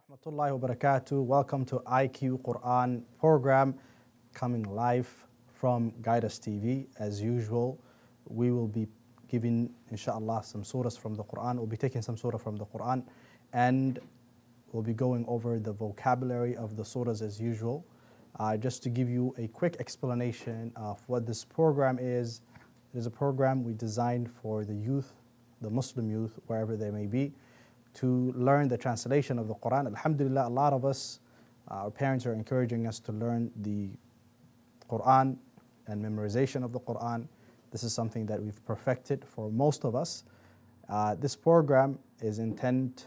Rahmatullahi wa barakatuh. Welcome to IQ Quran program coming live from Guidance TV. As usual, we will be giving, inshallah, some surahs from the Quran. We'll be taking some surah from the Quran and we'll be going over the vocabulary of the surahs as usual. Just to give you a quick explanation of what this program is, it is a program we designed for the youth, the Muslim youth, wherever they may be, to learn the translation of the Quran. Alhamdulillah, a lot of us, our parents are encouraging us to learn the Quran and memorization of the Quran. This is something that we've perfected for most of us. This program is intended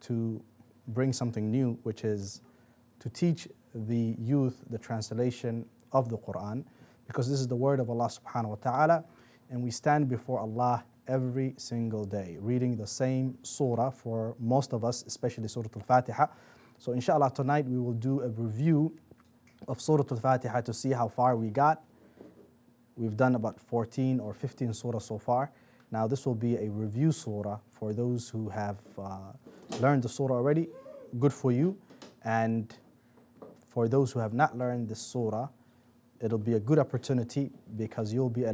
to bring something new, which is to teach the youth the translation of the Quran, because this is the word of Allah subhanahu wa ta'ala, and we stand before Allah every single day reading the same surah for most of us, especially Surah Al-Fatiha. So inshallah tonight we will do a review of Surah Al-Fatiha to see how far we got. We've done about 14 or 15 surah so far. Now this will be a review surah for those who have learned the surah already. Good for you. And for those who have not learned this surah, it'll be a good opportunity because you'll be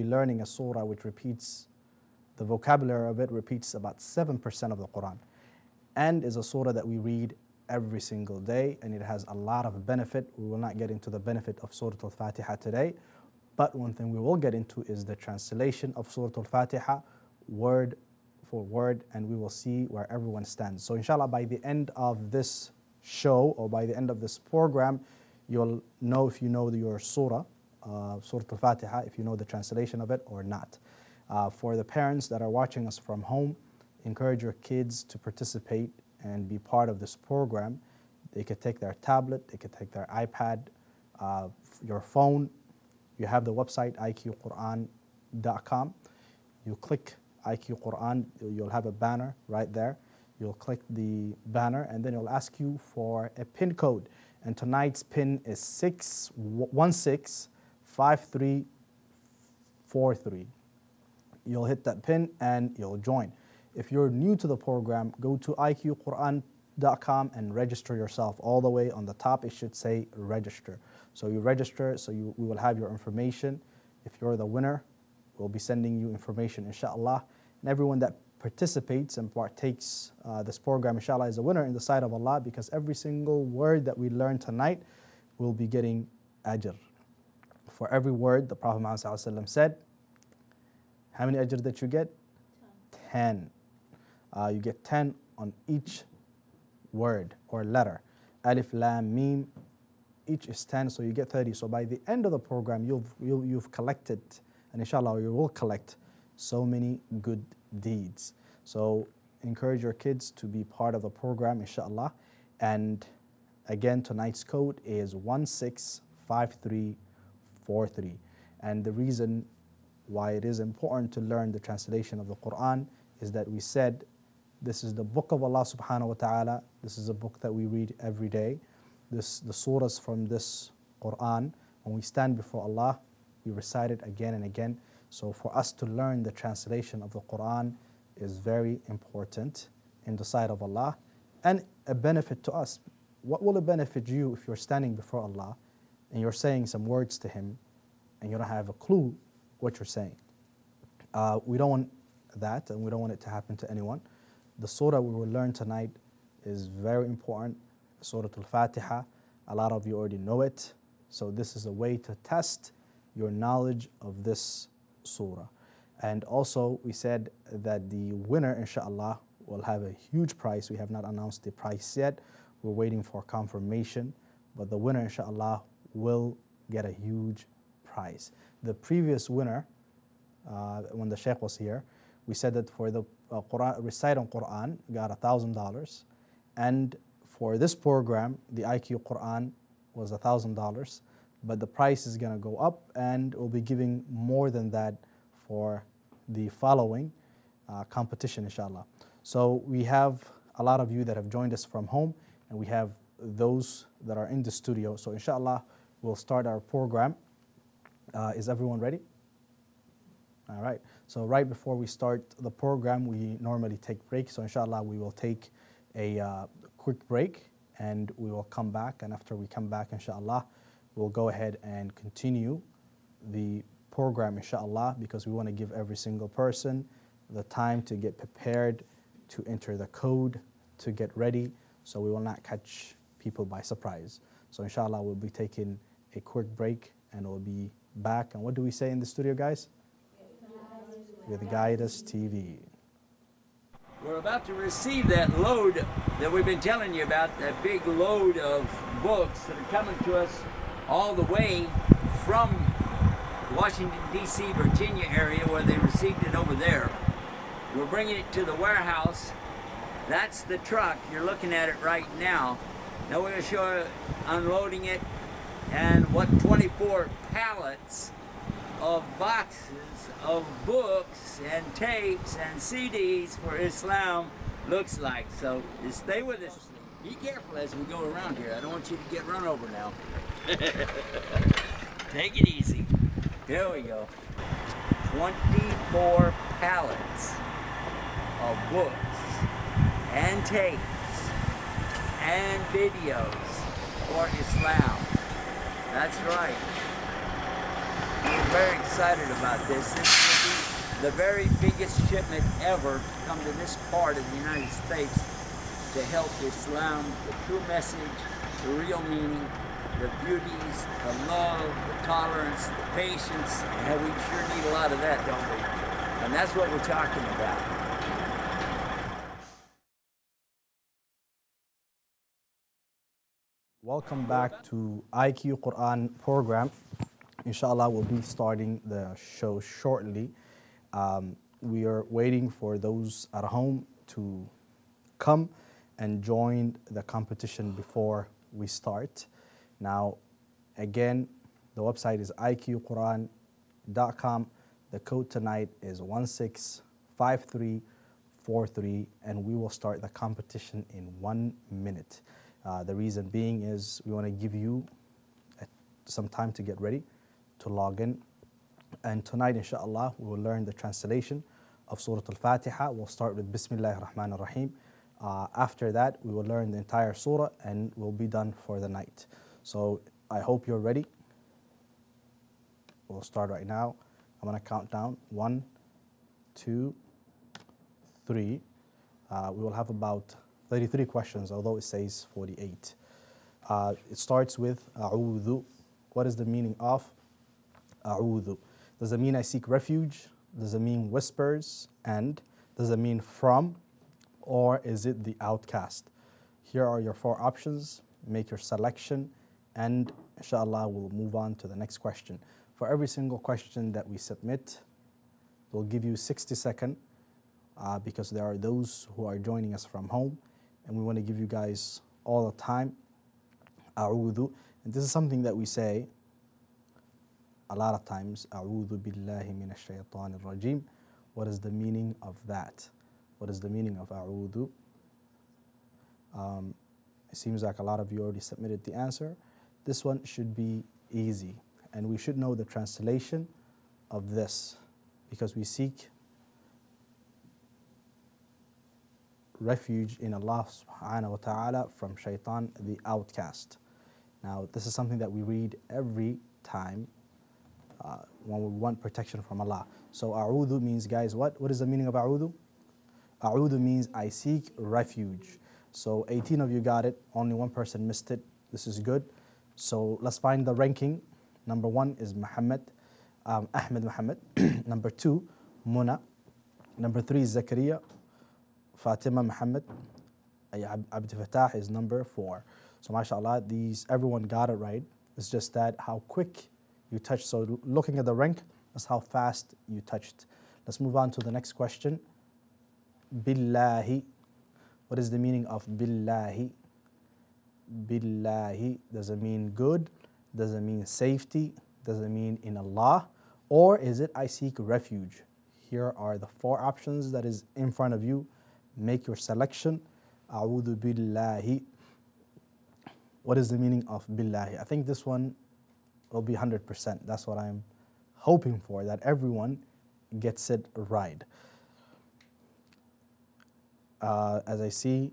learning a surah which repeats, the vocabulary of it repeats about 7% of the Quran, and is a surah that we read every single day, and it has a lot of benefit. We will not get into the benefit of Surah Al-Fatiha today, but one thing we will get into is the translation of Surah Al-Fatiha word for word, and we will see where everyone stands. So inshallah, by the end of this show or by the end of this program, you'll know if you know your surah, Surah Al-Fatiha, if you know the translation of it or not. For the parents that are watching us from home, encourage your kids to participate and be part of this program. They could take their tablet, they could take their iPad, your phone. You have the website iqquran.com. You click IQ Quran, you'll have a banner right there. You'll click the banner and then it'll ask you for a PIN code. And tonight's PIN is 6165343. You'll hit that PIN and you'll join. If you're new to the program, go to iqquran.com and register yourself. All the way on the top it should say register. So you register, so we will have your information. If you're the winner, we'll be sending you information inshallah. And everyone that participates and partakes this program inshallah is a winner in the sight of Allah, because every single word that we learn tonight will be getting ajr. For every word, the Prophet Muhammad said, how many ajr that you get? 10. You get 10 on each word or letter. Alif, Lam, Mim, each is 10, so you get 30. So by the end of the program, you've collected, and inshallah you will collect so many good deeds. So encourage your kids to be part of the program inshallah. And again, tonight's code is 165343. And the reason why it is important to learn the translation of the Quran is that we said this is the book of Allah subhanahu wa ta'ala. This is a book that we read every day. The surahs from this Quran, when we stand before Allah, we recite it again and again. So for us to learn the translation of the Quran is very important in the sight of Allah and a benefit to us. What will it benefit you if you're standing before Allah and you're saying some words to Him and you don't have a clue what you're saying? We don't want that, and we don't want it to happen to anyone. The surah we will learn tonight is very important, Surah Al-Fatiha. A lot of you already know it, so this is a way to test your knowledge of this surah. And also we said that the winner inshallah will have a huge prize. We have not announced the price yet, we're waiting for confirmation, but the winner inshallah will get a huge prize. The previous winner, when the Shaykh was here, we said that for the Quran, recite on Quran, got $1,000, and for this program, the IQ Quran was $1,000, but the price is going to go up, and we'll be giving more than that for the following competition inshallah. So we have a lot of you that have joined us from home, and we have those that are in the studio. So inshallah we'll start our program. Is everyone ready? All right, so right before we start the program, we normally take breaks. So inshallah we will take a quick break and we will come back. And after we come back, inshallah, we'll go ahead and continue the program, inshallah, because we want to give every single person the time to get prepared, to enter the code, to get ready, so we will not catch people by surprise. So inshallah, we'll be taking a quick break and we'll be back. And what do we say in the studio, guys? With Guidance TV. We're about to receive that load that we've been telling you about, that big load of books that are coming to us all the way from Washington, D.C., Virginia area, where they received it over there. We're bringing it to the warehouse. That's the truck. You're looking at it right now. Now we're going to show you unloading it and what 24 pallets of boxes of books and tapes and CDs for Islam looks like. So just stay with us. Be careful as we go around here. I don't want you to get run over now. Take it easy. Here we go. 24 pallets of books and tapes and videos for Islam. That's right. We're very excited about this. This will be the very biggest shipment ever to come to this part of the United States to help Islam, the true message, the real meaning, the beauties, the love, the tolerance, the patience, and we sure need a lot of that, don't we? And that's what we're talking about. Welcome back to IQ Quran program. Inshallah, we'll be starting the show shortly. We are waiting for those at home to come and join the competition before we start. Now, again, the website is iqquran.com. The code tonight is 165343, and we will start the competition in 1 minute. The reason being is we want to give you some time to get ready, to log in. And tonight, inshallah, we will learn the translation of Surah Al-Fatiha. We'll start with Bismillah ar-Rahman ar-Rahim. After that, we will learn the entire surah and we'll be done for the night. So I hope you're ready. We'll start right now. I'm going to count down. 1, 2, 3. We will have about 33 questions, although it says 48. It starts with A'udhu. What is the meaning of A'udhu? Does it mean I seek refuge? Does it mean whispers? And does it mean from? Or is it the outcast? Here are your 4 options. Make your selection, and inshallah we'll move on to the next question. For every single question that we submit, we'll give you 60 seconds because there are those who are joining us from home, and we want to give you guys all the time. A'udhu. And this is something that we say a lot of times. A'udhu billahi minash shaitanir rajim. What is the meaning of that? What is the meaning of A'udhu? It seems like a lot of you already submitted the answer. This one should be easy, and we should know the translation of this because we seek refuge in Allah subhanahu wa ta'ala from shaitan, the outcast. Now, this is something that we read every time when we want protection from Allah. So A'udhu means, guys, what? What is the meaning of A'udhu? A'udhu means I seek refuge. So 18 of you got it, only 1 person missed it. This is good. So let's find the ranking. Number 1 is Ahmed Muhammad. Number 2, Muna. Number 3 is Zakaria. Fatima Muhammad. Abd Fatah is number 4. So mashallah, everyone got it right. It's just that how quick you touched. So looking at the rank, that's how fast you touched. Let's move on to the next question. Billahi. What is the meaning of Billahi? Billahi, does it mean good? Does it mean safety? Does it mean in Allah? Or is it I seek refuge? Here are the 4 options that is in front of you. Make your selection. A'udhu billahi. What is the meaning of Billahi? I think this one will be 100%. That's what I'm hoping for, that everyone gets it right. As I see,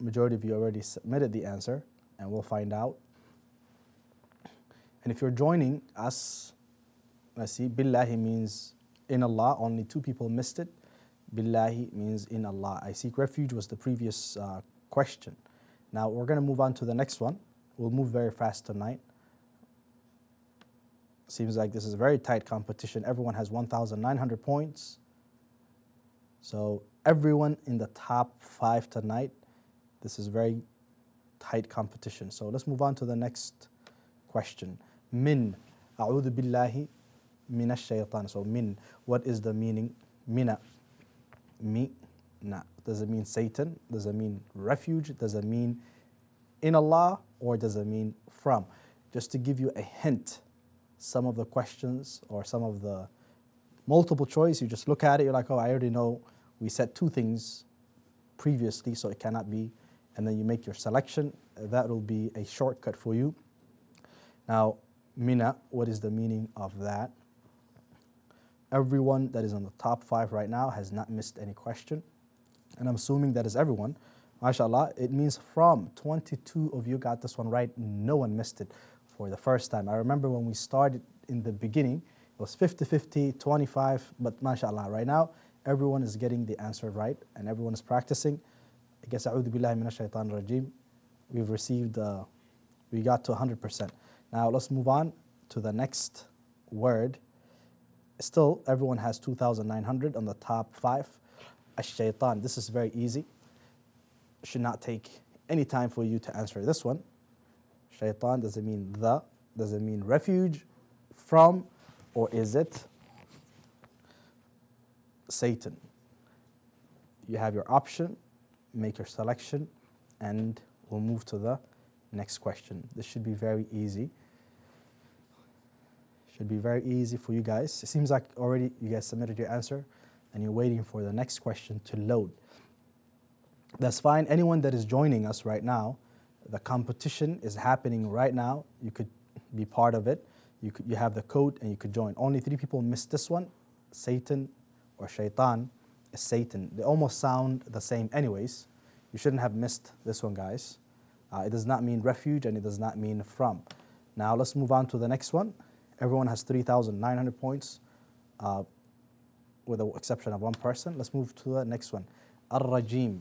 majority of you already submitted the answer, and we'll find out. And if you're joining us, let's see, Billahi means in Allah. Only 2 people missed it. Billahi means in Allah. I seek refuge was the previous question. Now we're going to move on to the next one. We'll move very fast tonight. Seems like this is a very tight competition. Everyone has 1,900 points. So everyone in the top 5 tonight. This is very tight competition. So let's move on to the next question. Min, a'udhu billahi minash shaytan. So min, what is the meaning? Mina, na. Does it mean Satan? Does it mean refuge? Does it mean in Allah? Or does it mean from? Just to give you a hint, some of the questions or some of the multiple choice, you just look at it, you're like, oh, I already know we said 2 things previously, so it cannot be. And then you make your selection. That will be a shortcut for you. Now, mina, what is the meaning of that? Everyone that is on the top 5 right now has not missed any question. And I'm assuming that is everyone. MashaAllah, it means from. 22 of you got this one right. No one missed it for the first time. I remember when we started in the beginning, it was 50-50, 25, but MashaAllah, right now, everyone is getting the answer right and everyone is practicing. I guess, a'udhu billahi minash shaitan rajim. We've received, we got to 100%. Now let's move on to the next word. Still, everyone has 2,900 on the top 5. Ash-shaytan, this is very easy. Should not take any time for you to answer this one. Shaitan, does it mean the? Does it mean refuge, from, or is it Satan? You have your option, make your selection, and we'll move to the next question. This should be very easy. Should be very easy for you guys. It seems like already you guys submitted your answer and you're waiting for the next question to load. That's fine. Anyone that is joining us right now, the competition is happening right now. You could be part of it. You have the code and you could join. Only 3 people missed this one. Satan or shaitan is Satan. They almost sound the same anyways. You shouldn't have missed this one, guys. It does not mean refuge and it does not mean from. Now let's move on to the next one. Everyone has 3,900 points with the exception of 1 person. Let's move to the next one. Ar-Rajim.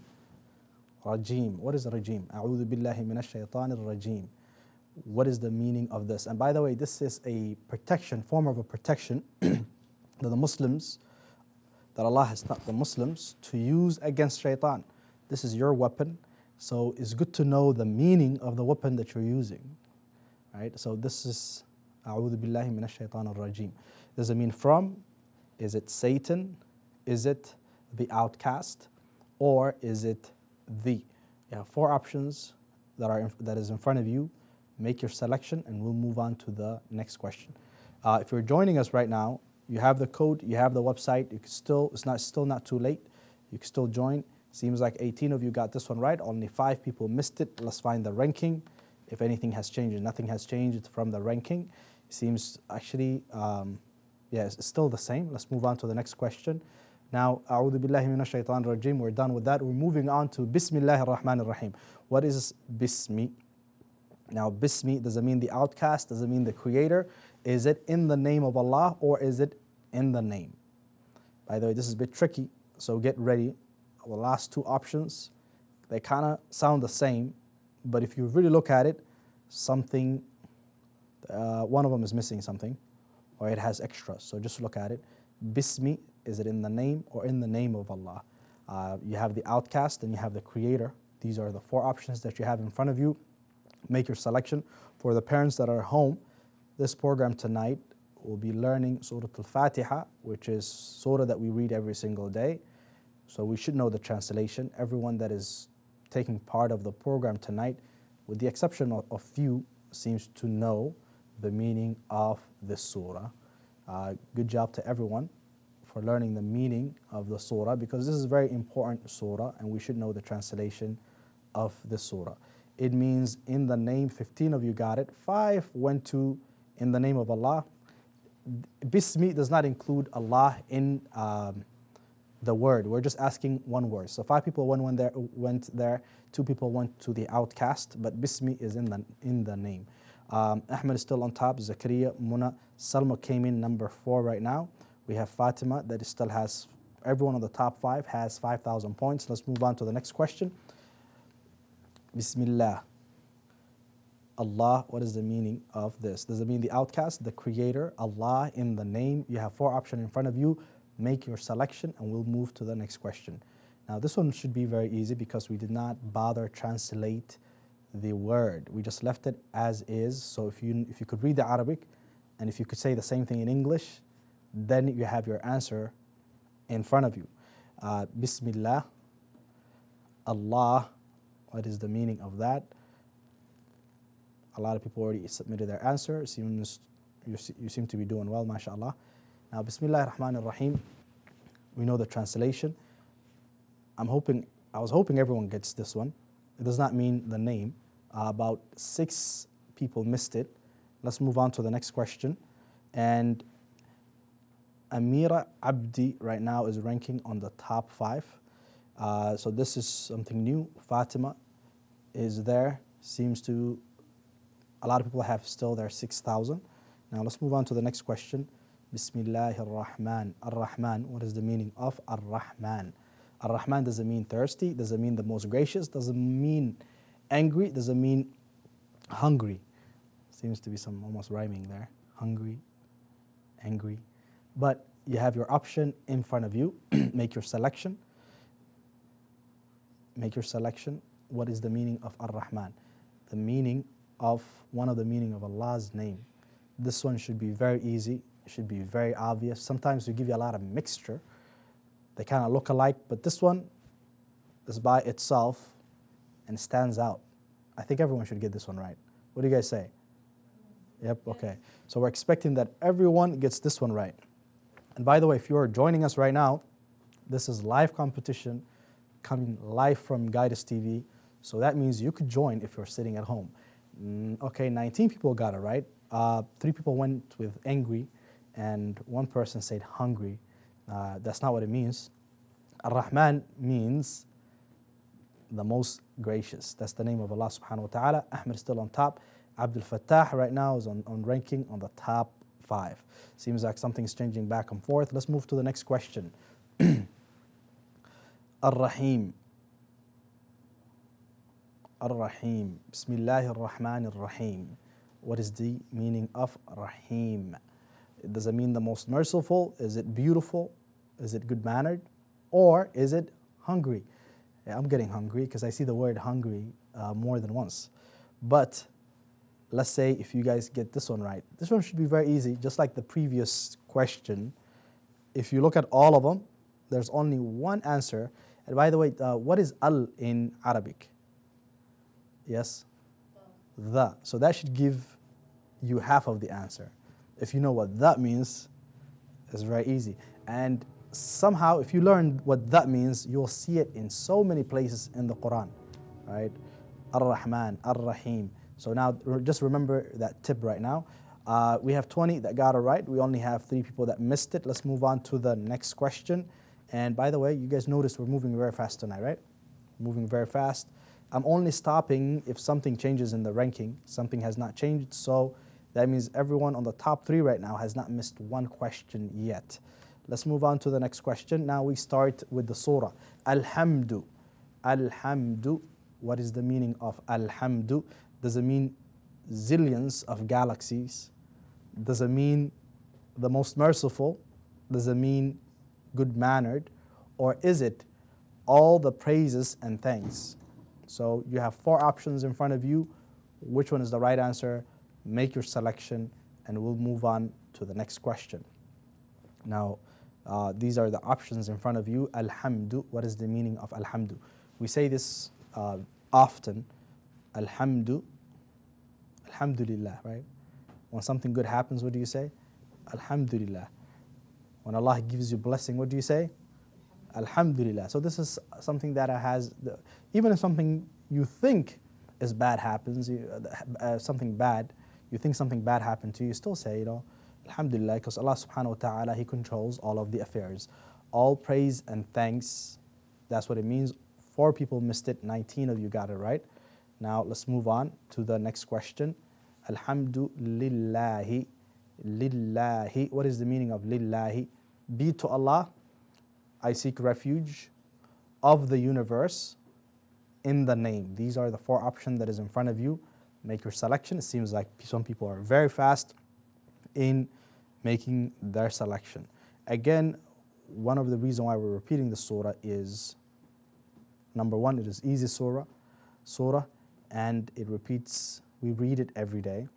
Rajim. What is Rajim? A'udhu billahi minash shaitanir rajim. What is the meaning of this? And by the way, this is a protection, form of a protection that the Muslims, that Allah has taught the Muslims to use against shaitan. This is your weapon. So it's good to know the meaning of the weapon that you're using. Right? So this is A'udhu billahi minash shaitanir rajim. Does it mean from? Is it Satan? Is it the outcast? Or is it the? You have 4 options that is in front of you. Make your selection and we'll move on to the next question. If you're joining us right now, you have the code, you have the website, you can still, still not too late. You can still join. Seems like 18 of you got this one right. Only 5 people missed it. Let's find the ranking. If anything has changed, nothing has changed from the ranking. It seems actually, yeah, it's still the same. Let's move on to the next question. Now, A'udhu billahi minash shaitanir rajim. We're done with that. We're moving on to Bismillahir Rahmanir Rahim. What is Bismi? Now, Bismi, does it mean the outcast? Does it mean the creator? Is it in the name of Allah or is it in the name? By the way, this is a bit tricky, so get ready. The last 2 options, they kind of sound the same, but if you really look at it, something, one of them is missing something, or it has extras, so just look at it. Bismi, is it in the name or in the name of Allah? You have the outcast and you have the creator. These are the 4 options that you have in front of you. Make your selection. For the parents that are home, this program tonight will be learning Surah Al-Fatiha, which is surah that we read every single day. So we should know the translation. Everyone that is taking part of the program tonight, with the exception of few, seems to know the meaning of this surah. Good job to everyone for learning the meaning of the surah, because this is a very important surah and we should know the translation of this surah. It means in the name. 15 of you got it. 5 went to in the name of Allah. Bismi does not include Allah in the word. We're just asking one word. So 5 people went there, 2 people went to the outcast, but Bismi is in the name. Ahmed is still on top, Zakaria, Muna, Salma came in number 4 right now. We have Fatima that still has, everyone on the top 5 has 5,000 points. Let's move on to the next question. Bismillah. Allah, what is the meaning of this? Does it mean the outcast, the creator, Allah in the name? You have 4 options in front of you. Make your selection and we'll move to the next question. Now this one should be very easy because we did not bother translate the word. We just left it as is. So if you could read the Arabic and if you could say the same thing in English, then you have your answer in front of you. Bismillah, Allah, what is the meaning of that? A lot of people already submitted their answer. You seem to be doing well, mashallah. Now, Bismillah ar-Rahman ar-Rahim, we know the translation. I was hoping everyone gets this one. It does not mean the name. About 6 people missed it. Let's move on to the next question. And Amira Abdi right now is ranking on the top 5. So this is something new. Fatima is there. A lot of people have still their 6,000. Now let's move on to the next question. Bismillah ar-Rahman. Ar-Rahman, what is the meaning of Ar-Rahman? Ar-Rahman, does it mean thirsty? Does it mean the most gracious? Does it mean angry? Does it mean hungry? Seems to be some almost rhyming there. Hungry, angry. But you have your option in front of you. Make your selection. Make your selection. What is the meaning of Ar-Rahman? The meaning of one of the meaning of Allah's name. This one should be very easy. It should be very obvious. Sometimes we give you a lot of mixture. They kind of look alike, but this one is by itself and stands out. I think everyone should get this one right. What do you guys say? Yep, okay. So we're expecting that everyone gets this one right. And by the way, if you are joining us right now, this is live competition coming live from Guidance TV. So that means you could join if you're sitting at home. Okay, 19 people got it right. 3 people went with angry and 1 person said hungry. That's not what it means. Ar-Rahman means the most gracious. That's the name of Allah subhanahu wa ta'ala. Ahmed is still on top. Abdul Fattah right now is on ranking on the top 5. Seems like something's changing back and forth. Let's move to the next question. Ar-Rahim. Ar-Rahim. Bismillahir Rahmanir Rahim. What is the meaning of Rahim? Does it mean the most merciful? Is it beautiful? Is it good-mannered? Or is it hungry? Yeah, I'm getting hungry because I see the word hungry more than once. But let's say if you guys get this one right. This one should be very easy, just like the previous question. If you look at all of them, there's only one answer. And by the way, what is al in Arabic? Yes? The. So that should give you half of the answer. If you know what that means, it's very easy. And somehow, if you learn what that means, you'll see it in so many places in the Quran, right? Ar-Rahman, Ar-Rahim. So now, just remember that tip right now. We have 20 that got it right. We only have 3 people that missed it. Let's move on to the next question. And by the way, you guys notice we're moving very fast tonight, right? Moving very fast. I'm only stopping if something changes in the ranking. Something has not changed, so that means everyone on the top 3 right now has not missed 1 question yet. Let's move on to the next question. Now we start with the surah. Alhamdu. Alhamdu. What is the meaning of Alhamdu? Does it mean zillions of galaxies? Does it mean the most merciful? Does it mean good-mannered? Or is it all the praises and thanks? So you have 4 options in front of you. Which one is the right answer? Make your selection and we'll move on to the next question. Now, these are the options in front of you. Alhamdu. What is the meaning of Alhamdu? We say this often. Alhamdu. Alhamdulillah, right? When something good happens, what do you say? Alhamdulillah. When Allah gives you blessing, what do you say? Alhamdulillah. So this is something that has, even if something you think is bad happens, something bad, you think something bad happened to you, you still say, Alhamdulillah, because Allah subhanahu wa ta'ala, He controls all of the affairs All praise and thanks. That's what it means. 4 people missed it. 19 of you got it right. Now let's move on to the next question. Alhamdulillahi. Lillahi. What is the meaning of lillahi? Be to Allah. I seek refuge of the universe in the name. These are the 4 options that is in front of you. Make your selection. It seems like some people are very fast in making their selection. Again, one of the reasons why we're repeating the surah is, number one, it is easy surah, and it repeats, we read it every day,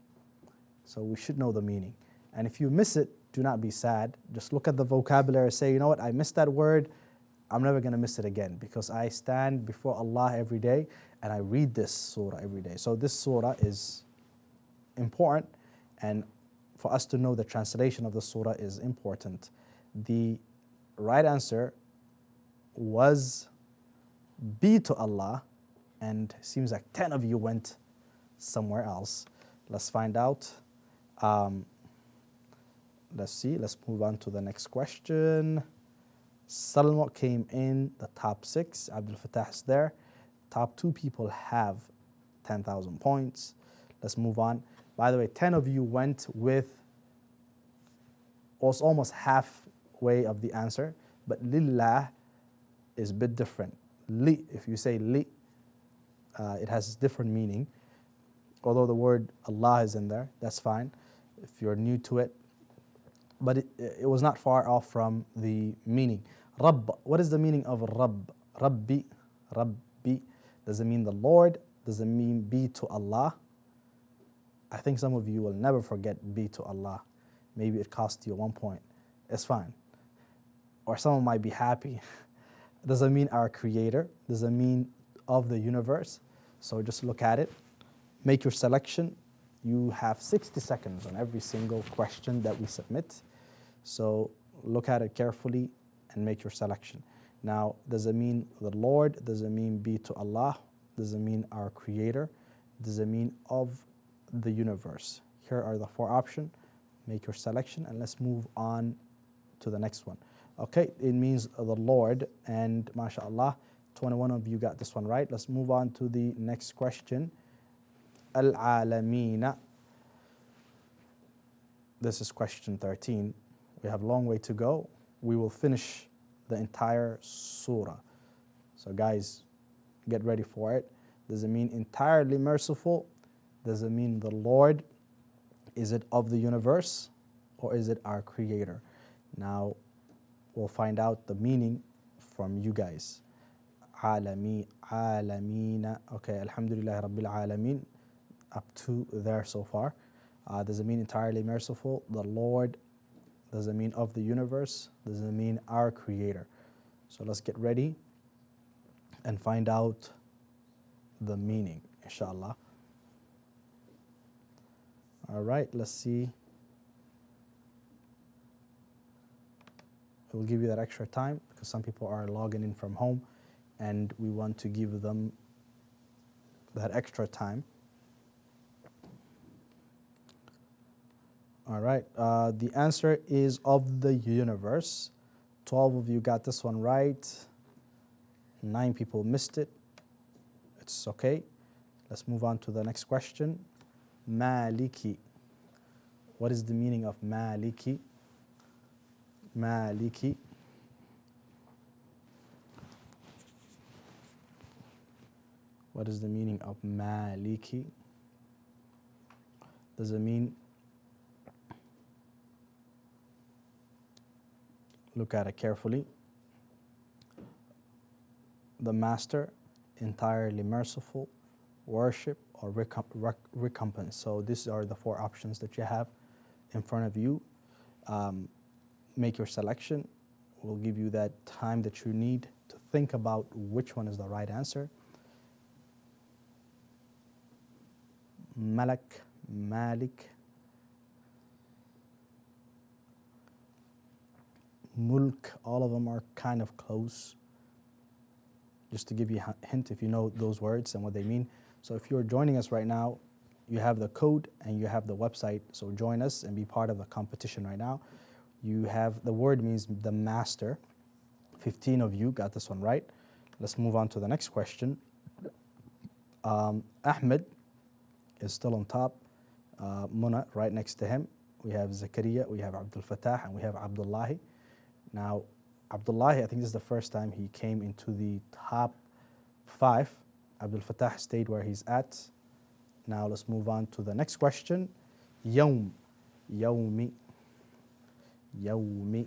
so we should know the meaning. And if you miss it, do not be sad. Just look at the vocabulary, say, you know what, I missed that word, I'm never going to miss it again, because I stand before Allah every day and I read this surah every day. So this surah is important, and for us to know the translation of the surah is important. The right answer was be to Allah, and it seems like 10 of you went somewhere else. Let's find out. Let's see, let's move on to the next question. Salma came in the top 6. Abdul Fattah is there. Top 2 people have 10,000 points. Let's move on. By the way, 10 of you went with almost halfway of the answer, but lillah is a bit different. Li, if you say li, it has different meaning. Although the word Allah is in there, that's fine if you're new to it. But it was not far off from the meaning. Rabb, what is the meaning of Rabb? Rabbi, Rabbi. Does it mean the Lord? Does it mean be to Allah? I think some of you will never forget be to Allah. Maybe it cost you 1 point. It's fine. Or someone might be happy. Does it mean our creator? Does it mean of the universe? So just look at it. Make your selection. You have 60 seconds on every single question that we submit. So look at it carefully and make your selection. Now, does it mean the Lord? Does it mean be to Allah? Does it mean our creator? Does it mean of the universe? Here are the 4 options. Make your selection and let's move on to the next one. Okay, it means the Lord, and mashallah, 21 of you got this one right. Let's move on to the next question. Al-Alamina. This is question 13. We have a long way to go. We will finish the entire surah. So guys, get ready for it. Does it mean entirely merciful? Does it mean the Lord? Is it of the universe? Or is it our creator? Now, we'll find out the meaning from you guys. Alamina. Okay, Alhamdulillah Rabbil Alameen. Up to there so far. Does it mean entirely merciful? The Lord? Does it mean of the universe? Does it mean our creator? So let's get ready and find out the meaning, inshallah. All right, let's see. We'll give you that extra time because some people are logging in from home and we want to give them that extra time. All right, the answer is of the universe. 12 of you got this one right. 9 people missed it. It's okay. Let's move on to the next question. Maliki. What is the meaning of Maliki? Maliki. What is the meaning of Maliki? Does it mean, look at it carefully, the master, entirely merciful, worship, or recompense? So these are the 4 options that you have in front of you. Make your selection. We'll give you that time that you need to think about which one is the right answer. Malak, Malik, Mulk, all of them are kind of close. Just to give you a hint if you know those words and what they mean. So if you're joining us right now, you have the code and you have the website. So join us and be part of the competition right now. You have, the word means the master. 15 of you got this one right. Let's move on to the next question. Ahmed is still on top. Muna right next to him. We have Zakaria, we have Abdul Fattah, and we have Abdullahi. Now, Abdullahi, I think this is the first time he came into the top 5. Abdul Fattah stayed where he's at. Now let's move on to the next question. Yawm, Yawmi, Yawmi,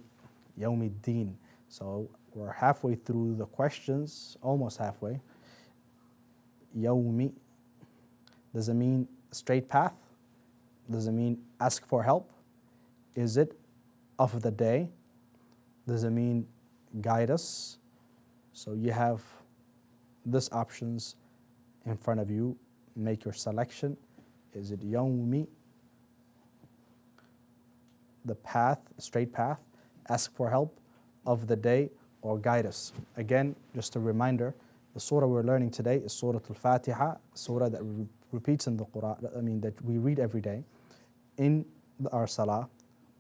Yawmiddin. So we're halfway through the questions, almost halfway. Yawmi, does it mean straight path? Does it mean ask for help? Is it of the day? Does it mean guide us? So you have these options in front of you. Make your selection. Is it Yawmi, the path, straight path, ask for help, of the day, or guide us? Again, just a reminder, the surah we're learning today is Surah Al-Fatiha, surah that repeats in the Quran, that we read every day in our salah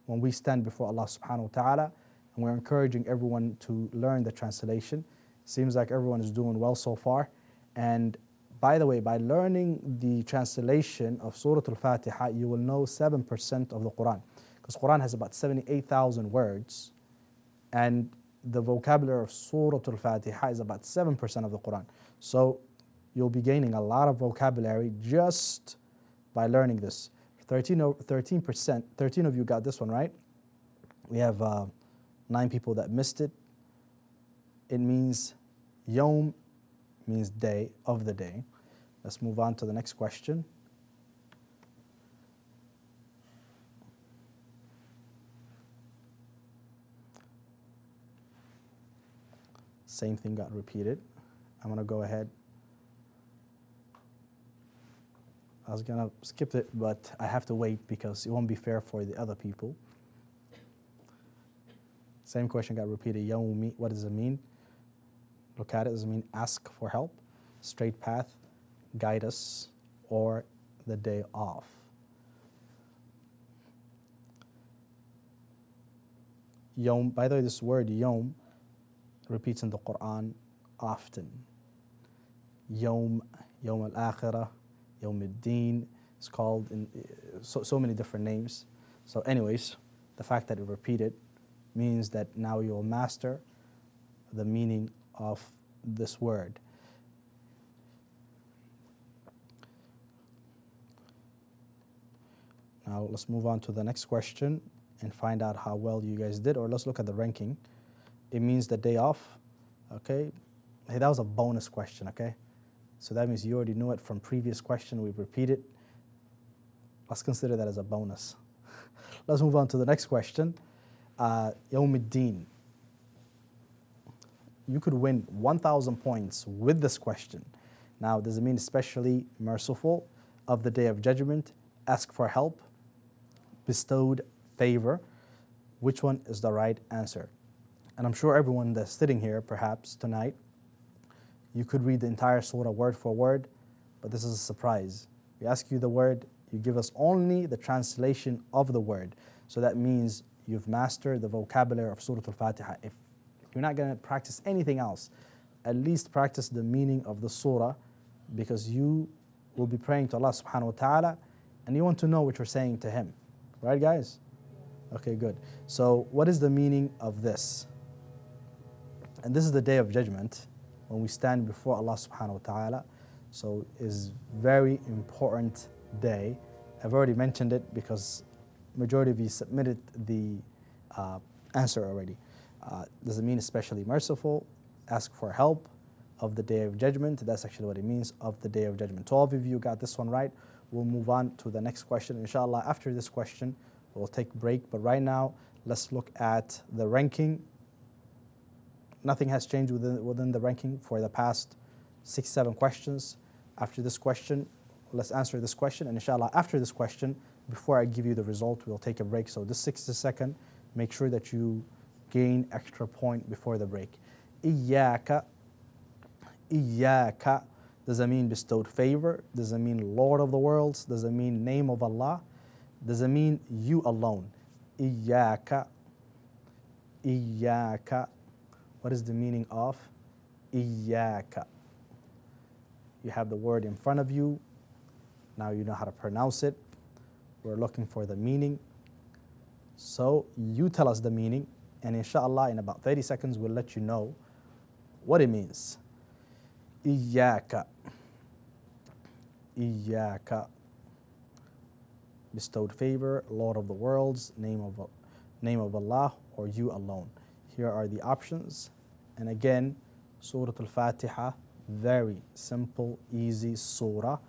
when we stand before Allah subhanahu wa ta'ala, and we're encouraging everyone to learn the translation. Seems like everyone is doing well so far. And by the way, by learning the translation of Surah Al-Fatiha, you will know 7% of the Quran. Because Quran has about 78,000 words, and the vocabulary of Surah Al-Fatiha is about 7% of the Quran. So you'll be gaining a lot of vocabulary just by learning this. 13 of you got this one right. We have 9 people that missed it. It means Yawm means day, of the day. Let's move on to the next question. Same thing got repeated. I'm going to go ahead. I was going to skip it, but I have to wait because it won't be fair for the other people. Same question got repeated. Yawmi, what does it mean? Look at it. Does it mean ask for help, straight path, guide us, or the day off? Yawm, by the way, this word Yawm repeats in the Quran often. Yawm, Yawm al-Akhirah, Yawm al-Din. It's called in so many different names. So anyways, the fact that it repeated means that now you'll master the meaning of this word. Now let's move on to the next question and find out how well you guys did, or let's look at the ranking. It means the day off, okay? Hey, that was a bonus question, okay? So that means you already knew it from previous question. We repeated. Let's consider that as a bonus. Let's move on to the next question. Yawmiddin. You could win 1,000 points with this question. Now, does it mean especially merciful, of the day of judgment, ask for help, bestowed favor? Which one is the right answer? And I'm sure everyone that's sitting here, perhaps tonight, you could read the entire surah word for word, but this is a surprise. We ask you the word, you give us only the translation of the word. So that means you've mastered the vocabulary of Surah Al-Fatiha. If you're not going to practice anything else, at least practice the meaning of the surah, because you will be praying to Allah subhanahu wa ta'ala and you want to know what you're saying to Him. Right, guys? Okay, good. So what is the meaning of this? And this is the day of judgment when we stand before Allah subhanahu wa ta'ala. So it's very important day. I've already mentioned it because majority of you submitted the answer already. Does it mean especially merciful? Ask for help, of the day of judgment. That's actually what it means, of the day of judgment. 12 of you got this one right. We'll move on to the next question. Inshallah, after this question, we'll take a break. But right now, let's look at the ranking. Nothing has changed within the ranking for the past 6-7 questions. After this question, let's answer this question. And inshallah, after this question, before I give you the result, we'll take a break. So this 60 second, make sure that you gain extra point before the break. Iyaka. Iyaka. Does it mean bestowed favor? Does it mean Lord of the worlds? Does it mean name of Allah? Does it mean you alone? Iyaka. Iyaka. What is the meaning of إياك? You have the word in front of you. Now you know how to pronounce it. We're looking for the meaning. So you tell us the meaning, and inshallah in about 30 seconds we'll let you know what it means. إياك. إياك. Bestowed favor, Lord of the worlds, name of Allah, or you alone. Here are the options. And again, Surah Al-Fatiha, very simple, easy surah.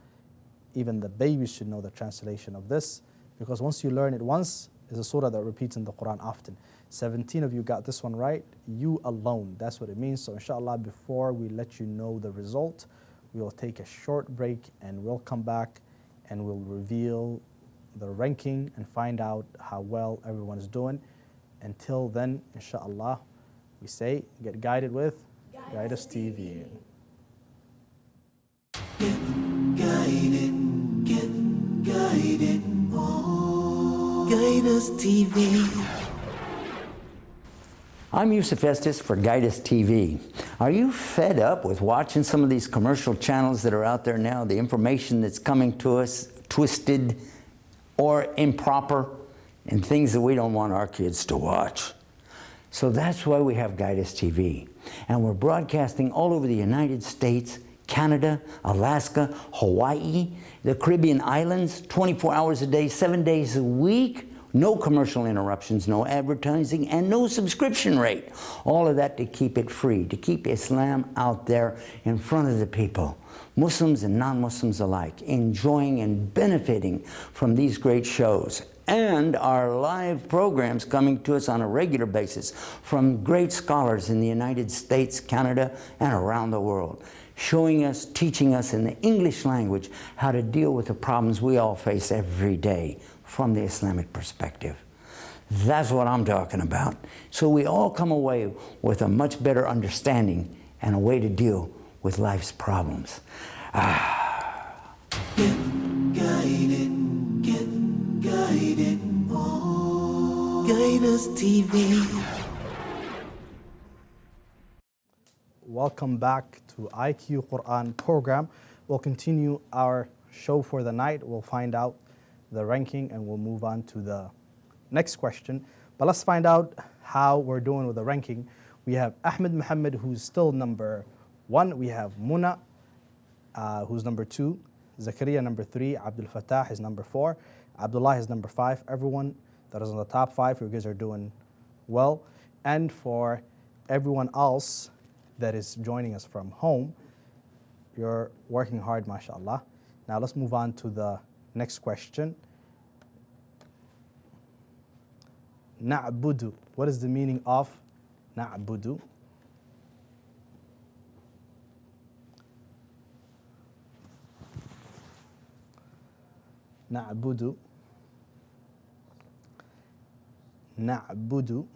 Even the babies should know the translation of this, because once you learn it once, it's a surah that repeats in the Quran often. 17 of you got this one right. You alone, that's what it means. So inshallah, before we let you know the result, we will take a short break and we'll come back and we'll reveal the ranking and find out how well everyone is doing. Until then, inshallah, we say, get guided with Guidance TV. Get guided. Oh, Guidance TV. I'm Yusuf Estes for Guidance TV. Are you fed up with watching some of these commercial channels that are out there now? The information that's coming to us twisted or improper, and things that we don't want our kids to watch. So that's why we have Guidance TV. And we're broadcasting all over the United States, Canada, Alaska, Hawaii, the Caribbean islands, 24 hours a day, 7 days a week. No commercial interruptions, no advertising, and no subscription rate. All of that to keep it free, to keep Islam out there in front of the people, Muslims and non-Muslims alike, enjoying and benefiting from these great shows. And our live programs coming to us on a regular basis from great scholars in the United States, Canada, and around the world, showing us, teaching us in the English language how to deal with the problems we all face every day from the Islamic perspective. That's what I'm talking about. So we all come away with a much better understanding and a way to deal with life's problems. Get guided. Get guided. Oh, Guidance TV. Welcome back to IQ Quran program. We'll continue our show for the night. We'll find out the ranking and we'll move on to the next question. But let's find out how we're doing with the ranking. We have Ahmed Muhammad, who's still number 1. We have Muna, who's number 2. Zakaria, number 3. Abdul Fattah is number 4. Abdullah is number 5. Everyone that is on the top 5, you guys are doing well. And for everyone else that is joining us from home, you're working hard, mashallah. Now let's move on to the next question. Na'budu. What is the meaning of na'budu? Na'budu. Na'budu.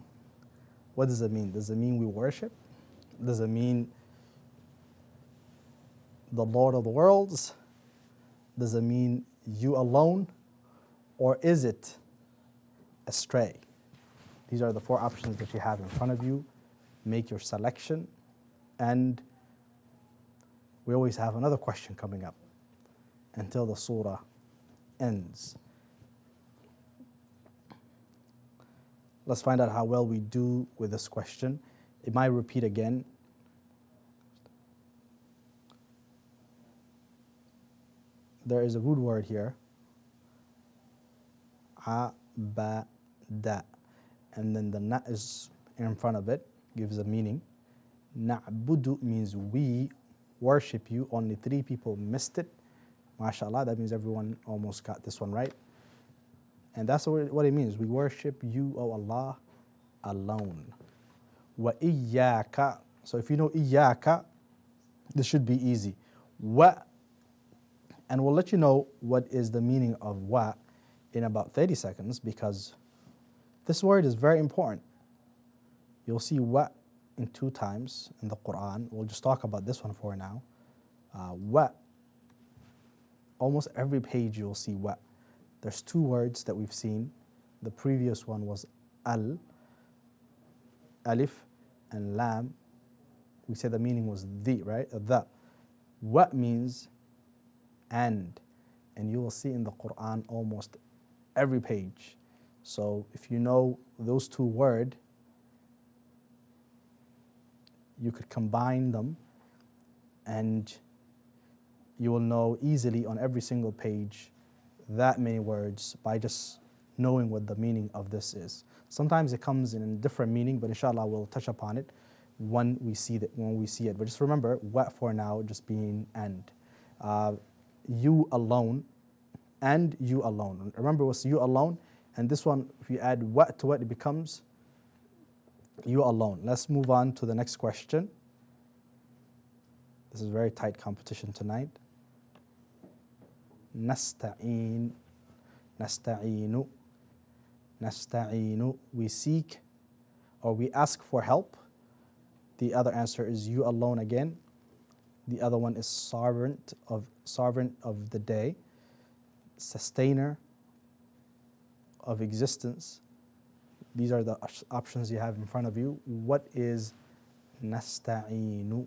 What does it mean? Does it mean we worship? Does it mean the Lord of the worlds? Does it mean you alone? Or is it astray? These are the 4 options that you have in front of you. Make your selection. And we always have another question coming up until the surah ends. Let's find out how well we do with this question. It might repeat again. There is a root word here. Abada. And then the na is in front of it, gives a meaning. Na'budu means we worship you. Only 3 people missed it. MashaAllah, that means everyone almost got this one right. And that's what it means. We worship you, O Allah, alone. Wa iyyaka. So if you know iyyaka, this should be easy. Wa. And we'll let you know what is the meaning of wa in about 30 seconds, because this word is very important. You'll see wa in 2 times in the Quran. We'll just talk about this one for now. Wa. Almost every page you'll see wa. There's 2 words that we've seen. The previous one was al, alif, and lam. we said the meaning was the, right? The. What means and you will see in the Quran almost every page. So if you know those two words, you could combine them and you will know easily on every single page that many words by just knowing what the meaning of this is. Sometimes it comes in a different meaning, but inshallah we'll touch upon it when we see it. But just remember, what for now just being and. You alone and you alone. Remember it was you alone, and this one, if you add what to it, it becomes you alone. Let's move on to the next question. This is very tight competition tonight. Nasta'een, nasta'inu, nasta'inu. We seek or we ask for help. The other answer is you alone again. The other one is sovereign of the day, sustainer of existence. These are the options you have in front of you. What is nasta'inu?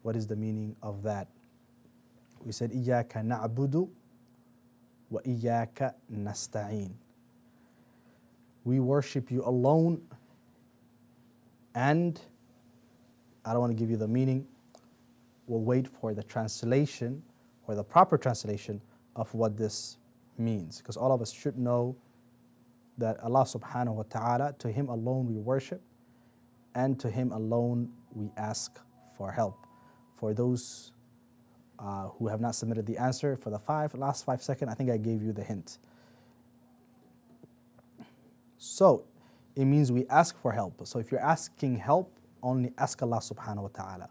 What is the meaning of that? We said iyyaka na'budu wa iyyaka nasta'in. We worship you alone, and I don't want to give you the meaning. We'll wait for the translation or the proper translation of what this means, because all of us should know that Allah subhanahu wa ta'ala, to Him alone we worship, and to Him alone we ask for help. For those who have not submitted the answer, for the last 5 seconds, I think I gave you the hint. So it means we ask for help. So if you're asking help, only ask Allah subhanahu wa ta'ala.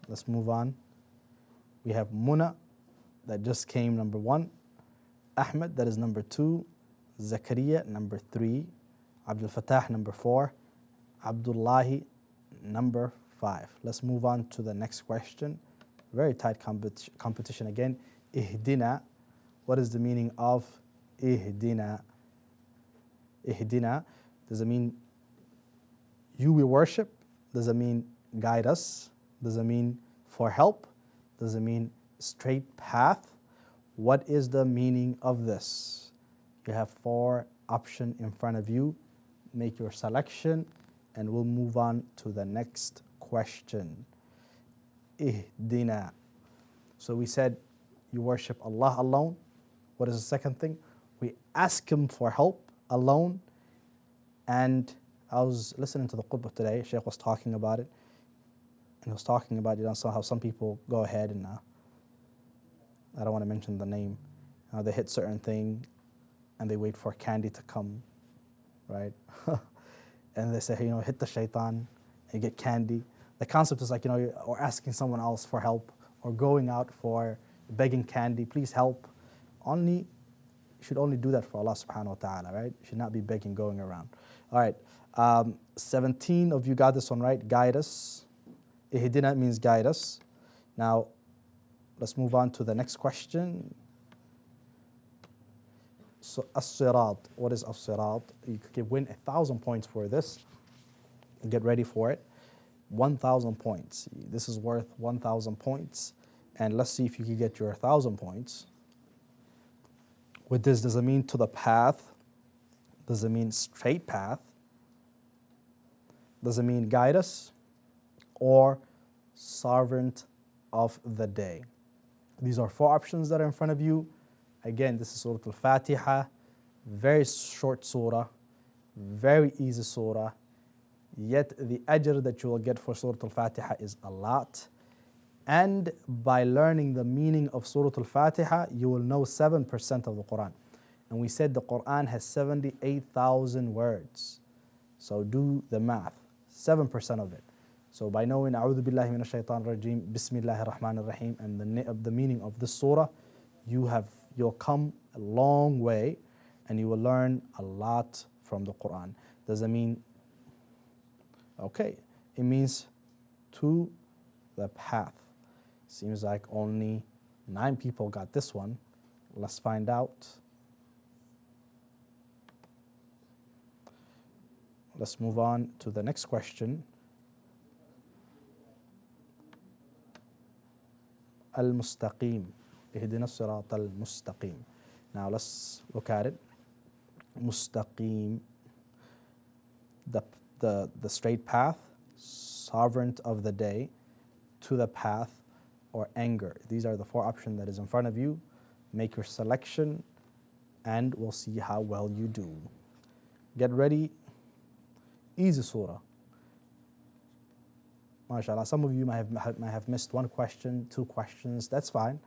Let's move on. We have Muna, that just came number 1. Ahmed, that is number 2. Zakaria, number 3. Abdul Fattah, number 4. Abdullahi, number 5. Let's move on to the next question. Very tight competition again. Ihdina. What is the meaning of Ihdina? Ihdina, does it mean you we worship? Does it mean guide us? Does it mean for help? Does it mean straight path? What is the meaning of this? You have 4 options in front of you. Make your selection and we'll move on to the next question. Ihdina. So we said you worship Allah alone. What is the second thing? We ask Him for help alone. And I was listening to the khutbah today. Shaykh was talking about it. And he was talking about, how some people go ahead and, I don't want to mention the name, they hit certain thing and they wait for candy to come, right? And they say, hit the shaitan and get candy. The concept is like, or asking someone else for help, or going out for begging candy, please help. You should only do that for Allah subhanahu wa ta'ala, right? You should not be begging going around. All right, 17 of you got this one right. Guide us. Ihdina means guide us. Now, let's move on to the next question. So, as-sirat. What is as-sirat? You could win 1,000 points for this. Get ready for it. 1,000 points. This is worth 1,000 points. And let's see if you can get your 1,000 points. With this, does it mean to the path? Does it mean straight path? Does it mean guide us? Or sovereign of the day? These are 4 options that are in front of you. Again, this is Surah Al-Fatiha. Very short surah. Very easy surah. Yet the ajr that you will get for Surah Al-Fatiha is a lot. And by learning the meaning of Surah Al-Fatiha, you will know 7% of the Quran. And we said the Quran has 78,000 words. So do the math, 7% of it. So by knowing A'udhu Billahi Minash Shaitan Rajim, Bismillahir Rahmanir Rahim, and the meaning of this surah, you'll come a long way and you will learn a lot from the Quran. Does that mean, okay, it means to the path. Seems like only 9 people got this one. Let's find out. Let's move on to the next question. المستقيم. اهدنا الصراط المستقيم. Now let's look at it. Mustaqim, the straight path, sovereign of the day, to the path, or anger. These are the four options that is in front of you. Make your selection and we'll see how well you do. Get ready. Easy surah. MashaAllah. Some of you might have missed one question, two questions. That's fine.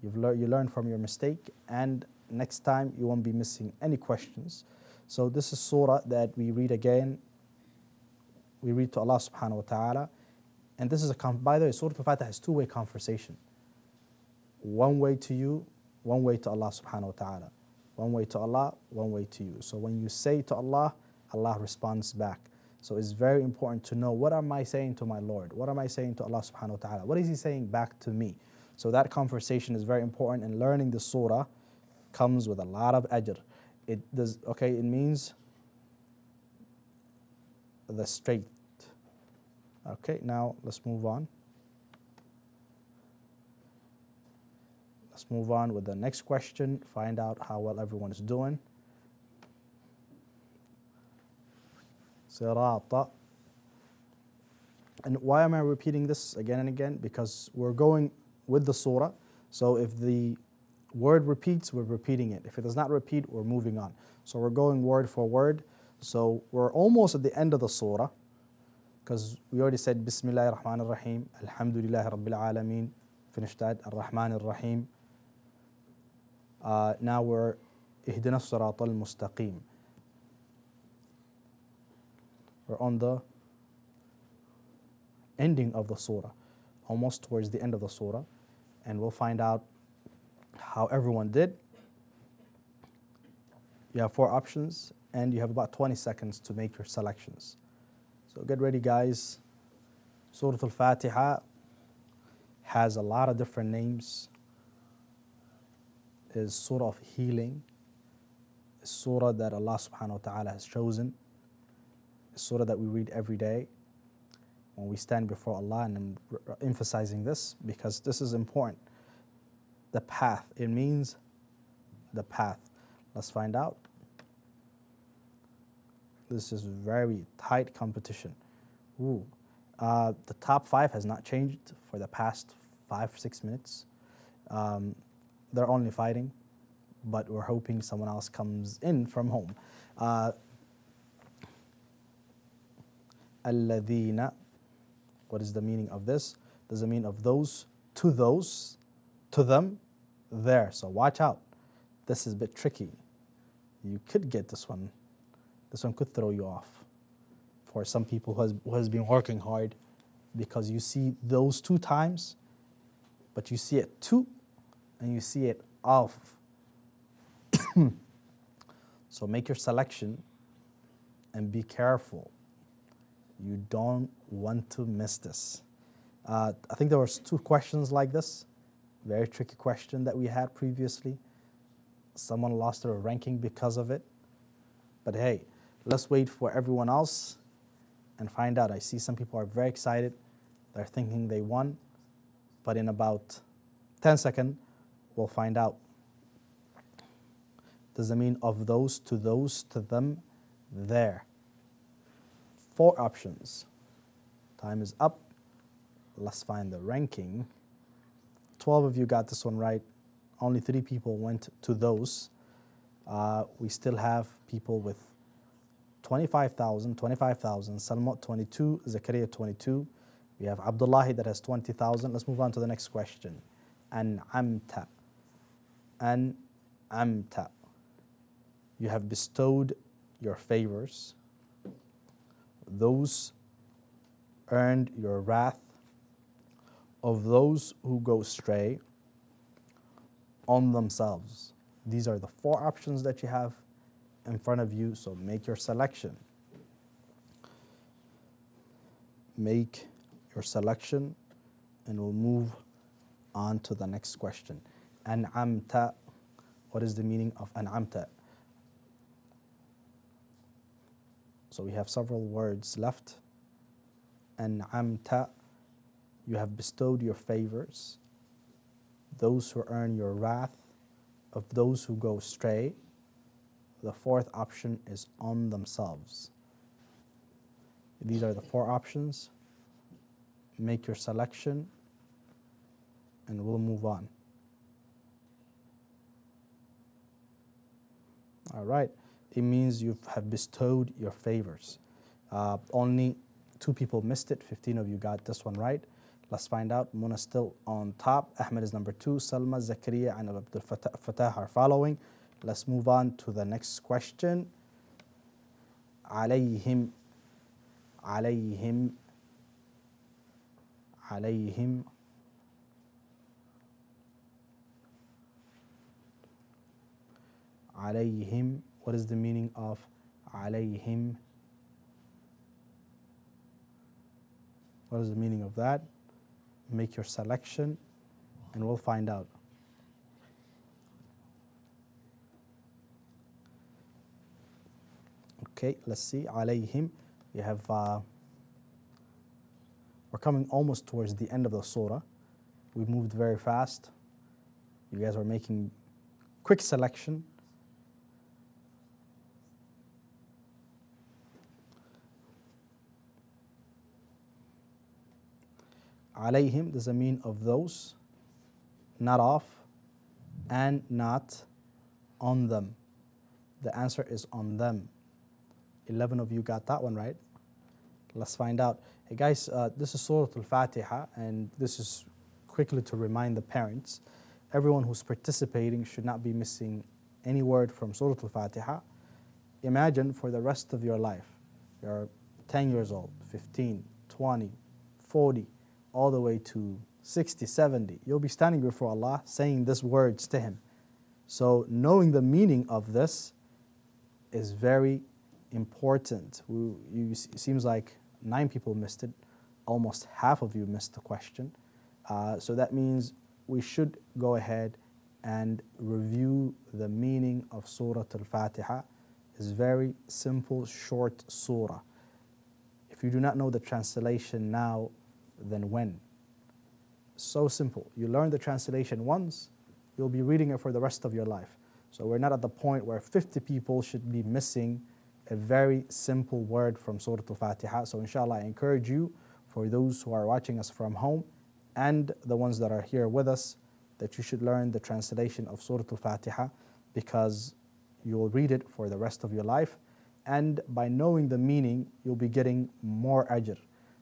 You learn from your mistake, and next time you won't be missing any questions. So this is surah that we read again. We read to Allah subhanahu wa ta'ala. And this is by the way, Surah Al-Fatiha is two-way conversation. One way to you, one way to Allah subhanahu wa ta'ala. One way to Allah, one way to you. So when you say to Allah, Allah responds back. So it's very important to know, what am I saying to my Lord? What am I saying to Allah subhanahu wa ta'ala? What is He saying back to me? So that conversation is very important, and learning the surah comes with a lot of ajr. It means the straight. Okay, now let's move on. Let's move on with the next question, find out how well everyone is doing. Sirata. And why am I repeating this again and again? Because we're going with the surah. So if the word repeats, we're repeating it. If it does not repeat, we're moving on. So we're going word for word. So we're almost at the end of the surah, because we already said Bismillah ar-Rahman ar-Rahim, Alhamdulillah Rabbil Alameen, finished that, Ar-Rahman ar-Rahim. Now we're Ihdina as-Sirat al-Mustaqim. We're on the ending of the surah, almost towards the end of the surah, and we'll find out how everyone did. You have four options, and you have about 20 seconds to make your selections. So get ready, guys. Surah Al-Fatiha has a lot of different names. It is surah of healing. It's surah that Allah subhanahu wa ta'ala has chosen. It's surah that we read every day when we stand before Allah, and I'm emphasizing this because this is important. The path, it means the path. Let's find out. This is very tight competition. The top five has not changed for the past 5-6 minutes. They're only fighting, but we're hoping someone else comes in from home. Alladhina. What is the meaning of this? Does it mean of those, to them, there. So watch out. This is a bit tricky. You could get this one. This one could throw you off. For some people who has been working hard, because you see those 2 times, but you see it to, and you see it of. So make your selection and be careful. You don't want to miss this. I think there was 2 questions like this. Very tricky question that we had previously. Someone lost their ranking because of it. But hey, let's wait for everyone else and find out. I see some people are very excited. They're thinking they won. But in about 10 seconds, we'll find out. Does it mean of those, to them, there? 4 options. Time is up. Let's find the ranking. 12 of you got this one right. Only 3 people went to those. We still have people with 25,000, Salma 22, Zakaria 22. We have Abdullahi that has 20,000. Let's move on to the next question. An'amta. An'amta. You have bestowed your favors. Those earned your wrath. Of those who go astray on themselves. These are the 4 options that you have in front of you, so make your selection. Make your selection, and we'll move on to the next question. An'amta. What is the meaning of an'amta? So we have several words left. An'amta. You have bestowed your favors. those who earn your wrath, of those who go astray. The fourth option is on themselves. These are the four options. Make your selection and we'll move on. All right, it means you have bestowed your favors. Only 2 people missed it. 15 of you got this one right. Let's find out. Muna still on top. Ahmed is number 2. Salma, Zakaria, and Abdul Fatah are following. Let's move on to the next question. عليهم عليهم عليهم عليهم. What is the meaning of عليهم? What is the meaning of that? Make your selection and we'll find out. Okay, let's see. عليهم. We have, we're coming almost towards the end of the surah. We moved very fast. You guys are making quick selection. عليهم does it mean of those, not of, and not on them. The answer is on them. 11 of you got that one right. Let's find out. Hey guys, this is Surah Al-Fatiha, and this is quickly to remind the parents. Everyone who's participating should not be missing any word from Surah Al-Fatiha. Imagine for the rest of your life, you're 10 years old, 15, 20, 40, all the way to 60, 70. You'll be standing before Allah saying these words to Him. So knowing the meaning of this is very important. It seems like 9 people missed it. Almost half of you missed the question. So that means we should go ahead and review the meaning of Surah Al-Fatiha. It's very simple, short surah. If you do not know the translation now, then when? So simple. You learn the translation once, you'll be reading it for the rest of your life. So we're not at the point where 50 people should be missing a very simple word from Surah Al-Fatiha. So inshallah, I encourage you, for those who are watching us from home and the ones that are here with us, that you should learn the translation of Surah Al-Fatiha, because you will read it for the rest of your life. And by knowing the meaning, you'll be getting more ajr.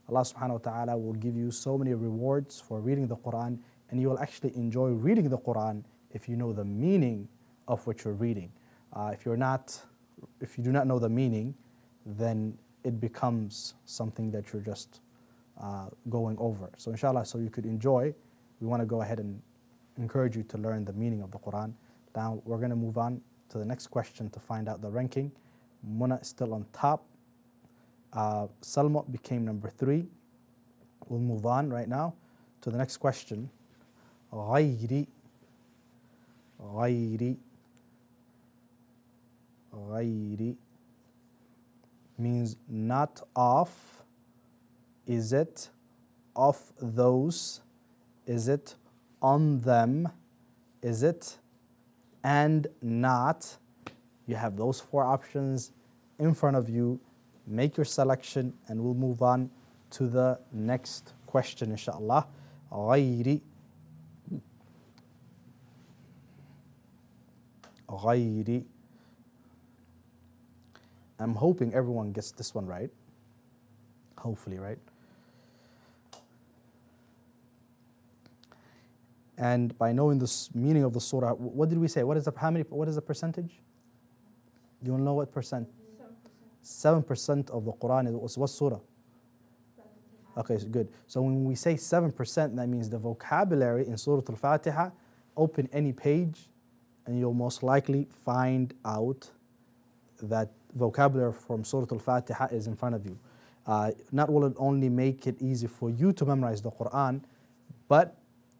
Allah subhanahu wa ta'ala will give you so many rewards for reading the Quran, and you will actually enjoy reading the Quran if you know the meaning of what you're reading. If you do not know the meaning, then it becomes something that you're just going over. So inshallah, so you could enjoy, we want to go ahead and encourage you to learn the meaning of the Quran. Now we're going to move on to the next question to find out the ranking. Muna is still on top. Salma became number 3. We'll move on right now to the next question. غيري means not of. Is it of those? Is it on them? Is it and not? You have those 4 options in front of you. Make your selection and we'll move on to the next question inshallah. غيري I'm hoping everyone gets this one right. Hopefully, right? And by knowing the meaning of the surah, what did we say? What is the percentage? Do you want to know what percent? 7% of the Quran is what surah? Okay, so good. So when we say 7%, that means the vocabulary in Surah Al-Fatiha, open any page and you'll most likely find out that vocabulary from Surah Al-Fatiha is in front of you. Not will it only make it easy for you to memorize the Quran, but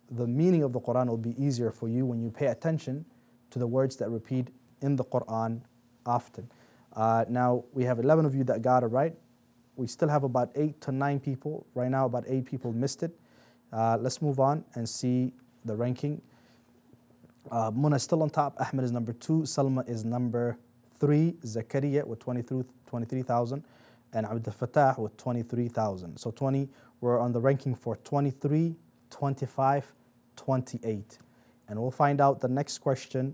the meaning of the Quran will be easier for you when you pay attention to the words that repeat in the Quran often. Now we have 11 of you that got it right. We still have about 8 to 9 people. Right now about 8 people missed it. Let's move on and see the ranking. Muna is still on top. Ahmed is number 2. Salma is number 3. Zakaria with 23,000. And Abdul Fattah with 23,000. So we're on the ranking for 23, 25, 28. And we'll find out the next question.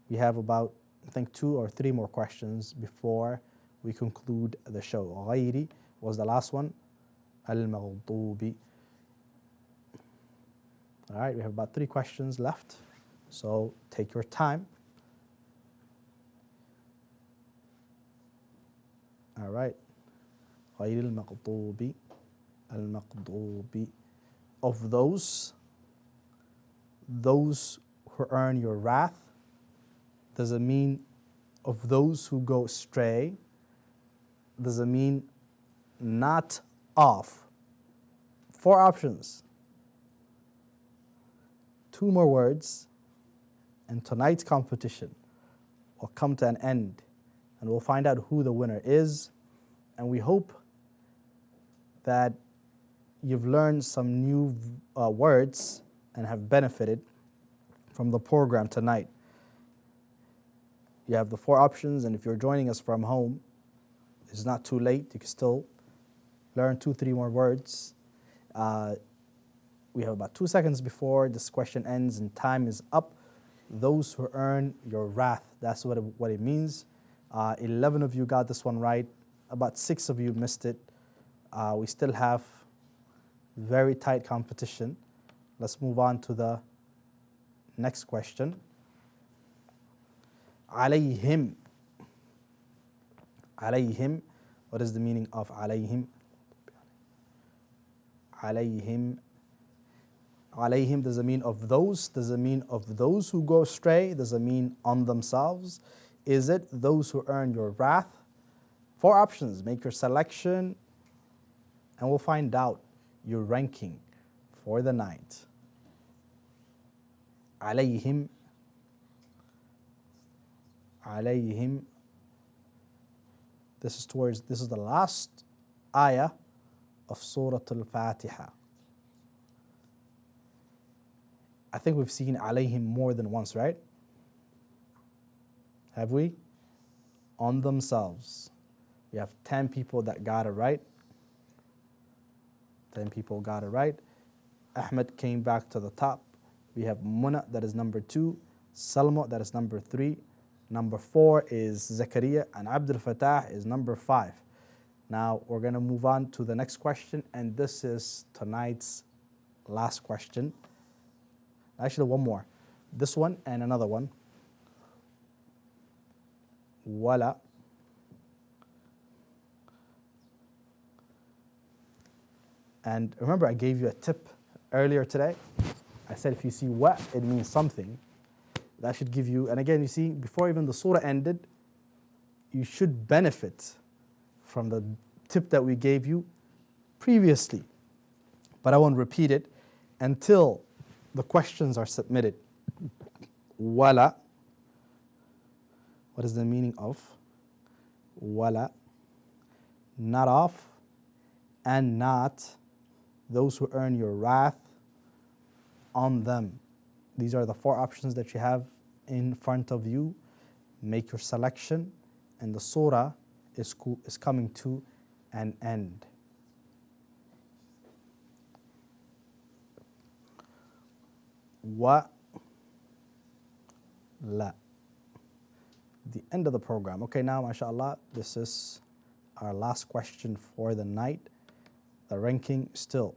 We have about, I think, 2 or 3 more questions before we conclude the show. غيري was the last one. المغضوب. All right, we have about 3 questions left. So take your time. All right. غير المغضوب. المغضوب. Of those who earn your wrath. Does it mean of those who go astray? Does it mean not of? 4 options. 2 more words. And tonight's competition will come to an end. And we'll find out who the winner is. And we hope that you've learned some new words and have benefited from the program tonight. You have the 4 options, and if you're joining us from home, it's not too late. You can still learn 2, 3 more words. We have about 2 seconds before this question ends and time is up. Those who earn your wrath, that's what it means. 11 of you got this one right. About 6 of you missed it. We still have very tight competition. Let's move on to the next question. عليهم. عليهم. What is the meaning of عليهم? عليهم. عليهم does it mean of those? Does it mean of those who go astray? Does it mean on themselves? Is it those who earn your wrath? 4 options. Make your selection and we'll find out your ranking for the night. عليهم. عليهم. This is the last ayah of Surah Al-Fatiha. I think we've seen عليهم more than once, right? Have we? On themselves. We have 10 people that got it right. 10 people got it right. Ahmed came back to the top. We have Muna, that is number 2. Salma, that is number 3. Number 4 is Zakaria, and Abdul Fattah is number 5. Now we're going to move on to the next question, and this is tonight's last question. Actually, one more. This one and another one. Wala. And remember, I gave you a tip earlier today. I said if you see wa, it means something. That should give you, and again, you see, before even the surah ended, you should benefit from the tip that we gave you previously. But I won't repeat it until the questions are submitted. Wala. What is the meaning of wala? Not of and not those who earn your wrath on them. These are the 4 options that you have in front of you. Make your selection, and the surah is coming to an end. Wa la. The end of the program. Okay, now, mashallah, this is our last question for the night. The ranking still.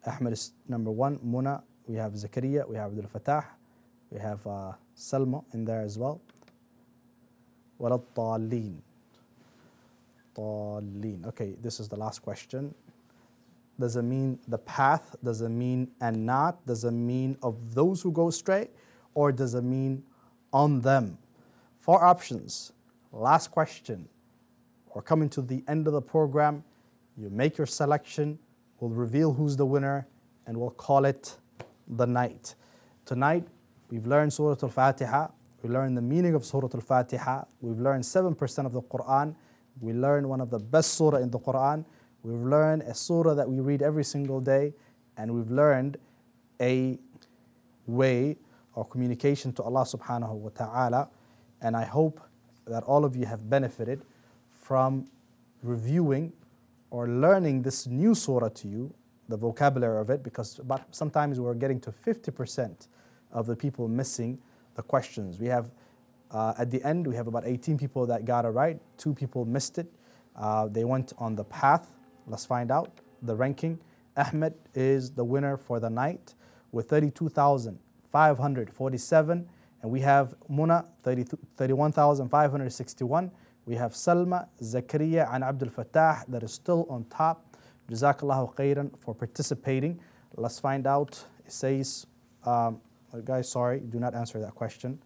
Ahmed is number 1. Muna. We have Zakaria. We have Abdul Fattah. We have Salma in there as well. Wala الضالين. ضالين. Okay, this is the last question. Does it mean the path? Does it mean and not? Does it mean of those who go astray? Or does it mean on them? 4 options. Last question. We're coming to the end of the program. You make your selection. We'll reveal who's the winner and we'll call it the night. Tonight, we've learned Surah Al-Fatiha. We learned the meaning of Surah Al-Fatiha. We've learned 7% of the Quran. We learned one of the best surah in the Quran. We've learned a surah that we read every single day. And we've learned a way or communication to Allah subhanahu wa ta'ala. And I hope that all of you have benefited from reviewing or learning this new surah to you, the vocabulary of it, because sometimes we're getting to 50% of the people missing the questions. We have, at the end, we have about 18 people that got it right, 2 people missed it. They went on the path. Let's find out the ranking. Ahmed is the winner for the night with 32,547. And we have Muna, 31,561. We have Salma, Zakaria, and Abdul Fattah that is still on top. Jazakallahu khairan for participating. Let's find out. It says, guys, sorry, do not answer that question.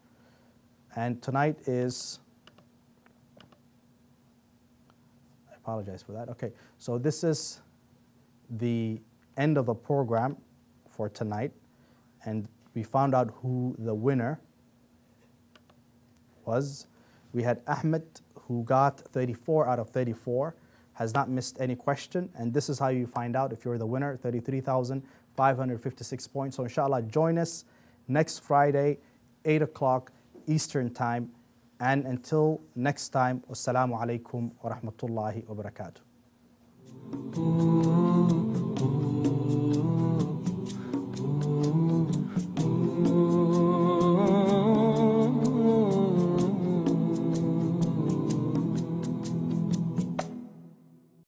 And tonight is, I apologize for that. Okay, so this is the end of the program for tonight. And we found out who the winner was. We had Ahmed, who got 34 out of 34, has not missed any question. And this is how you find out if you're the winner, 33,556 points. So inshallah, join us next Friday, 8 o'clock Eastern Time. And until next time, wassalamu alaikum wa rahmatullahi wa barakatuh.